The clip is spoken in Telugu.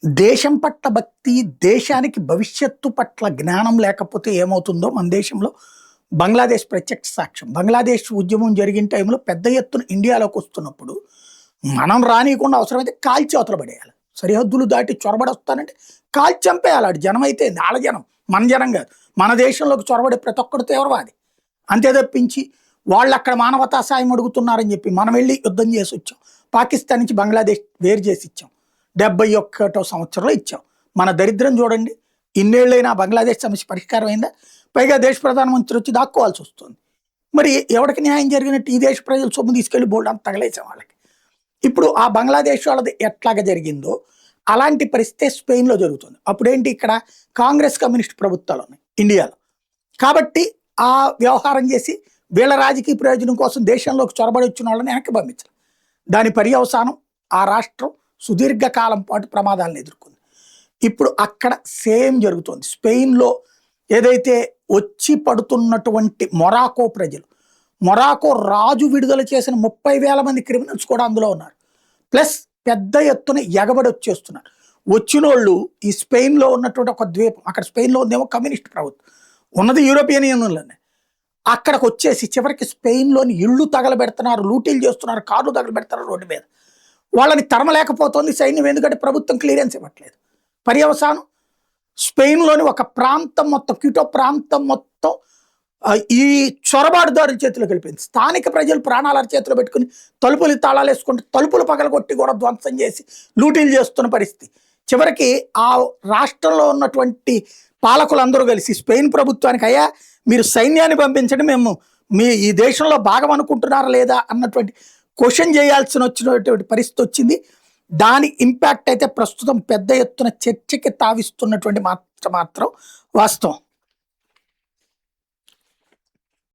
దేశం పట్ల భక్తి, దేశానికి భవిష్యత్తు పట్ల జ్ఞానం లేకపోతే ఏమవుతుందో మన దేశంలో బంగ్లాదేశ్ ప్రత్యక్ష సాక్ష్యం. బంగ్లాదేశ్ ఉద్యమం జరిగిన టైంలో పెద్ద ఎత్తున ఇండియాలోకి వస్తున్నప్పుడు మనం రానియకుండా అవసరమైతే కాల్చి అవతల పడేయాలి. సరిహద్దులు దాటి చొరబడొస్తానంటే కాల్చి చంపేయాలి. ఆడు జనం అయితే వాళ్ళ జనం, మన జనం కాదు. మన దేశంలోకి చొరబడే ప్రతి ఒక్కడు తీవ్రవాది. అంతే తప్పించి వాళ్ళు అక్కడ మానవతా సాయం అడుగుతున్నారని చెప్పి మనం వెళ్ళి యుద్ధం చేసి వచ్చాం. పాకిస్తాన్ నుంచి బంగ్లాదేశ్ వేరు చేసి ఇచ్చాం. 71వ సంవత్సరంలో ఇచ్చాం. మన దరిద్రం చూడండి. ఇన్నేళ్ళైనా బంగ్లాదేశ్ సమస్య పరిష్కారం అయిందా? పైగా దేశ ప్రధానమంత్రి వచ్చి దాక్కోవాల్సి వస్తుంది. మరి ఎవరికి న్యాయం జరిగినట్టు? ఈ దేశ ప్రజలు సొమ్ము తీసుకెళ్లి బోల్డ్ అంత తగలేసాం వాళ్ళకి. ఇప్పుడు ఆ బంగ్లాదేశ్ వాళ్ళది ఎట్లాగా జరిగిందో అలాంటి పరిస్థితి స్పెయిన్లో జరుగుతుంది. అప్పుడేంటి, ఇక్కడ కాంగ్రెస్ కమ్యూనిస్ట్ ప్రభుత్వాలు ఉన్నాయి ఇండియాలో. కాబట్టి ఆ వ్యవహారం చేసి వీళ్ళ రాజకీయ ప్రయోజనం కోసం దేశంలోకి చొరబడి వచ్చిన వాళ్ళని వెనక్కి పంపించారు. దాని పర్యవసానం ఆ రాష్ట్రం సుదీర్ఘకాలం పాటు ప్రమాదాలను ఎదుర్కొంది. ఇప్పుడు అక్కడ సేమ్ జరుగుతుంది. స్పెయిన్లో ఏదైతే వచ్చి పడుతున్నటువంటి మొరాకో ప్రజలు, మొరాకో రాజు విడుదల చేసిన 30,000 మంది క్రిమినల్స్ కూడా అందులో ఉన్నారు. ప్లస్ పెద్ద ఎత్తున ఎగబడి వచ్చేస్తున్నారు. వచ్చినోళ్ళు ఈ స్పెయిన్లో ఉన్నటువంటి ఒక ద్వీపం, అక్కడ స్పెయిన్లో ఉందేమో కమ్యూనిస్ట్ ప్రభుత్వం, ఉన్నది యూరోపియన్ యూనియన్లోనే. అక్కడికి వచ్చేసి చివరికి స్పెయిన్లోని ఇళ్ళు తగలబెడుతున్నారు, లూటీలు చేస్తున్నారు, కార్లు తగలబెడుతున్నారు రోడ్డు మీద. వాళ్ళని తరమలేకపోతుంది సైన్యం, ఎందుకంటే ప్రభుత్వం క్లియరెన్స్ ఇవ్వట్లేదు. పర్యవసానం స్పెయిన్లోని ఒక ప్రాంతం మొత్తం, క్యూటో ప్రాంతం మొత్తం ఈ చొరబాటుదారుల చేతిలోకి వెళ్ళిపోయింది. స్థానిక ప్రజలు ప్రాణాల చేతిలో పెట్టుకుని తలుపులు తాళాలు వేసుకుంటే తలుపులు పగలగొట్టి కూడా ధ్వంసం చేసి లూటీలు చేస్తున్న పరిస్థితి. చివరికి ఆ రాష్ట్రంలో ఉన్నటువంటి పాలకులందరూ కలిసి స్పెయిన్ ప్రభుత్వానికి, అయ్యా మీరు సైన్యాన్ని పంపించండి, మేము మీ ఈ దేశంలో భాగం అనుకుంటున్నారా లేదా అన్నటువంటి క్వశ్చన్ వచ్చినటువంటి పరిస్థితి వచ్చింది. దాని ఇంపాక్ట్ అయితే ప్రస్తుతం పెద్ద ఎత్తున చర్చకి తావిస్తున్నటువంటి మాత్రం వాస్తవం.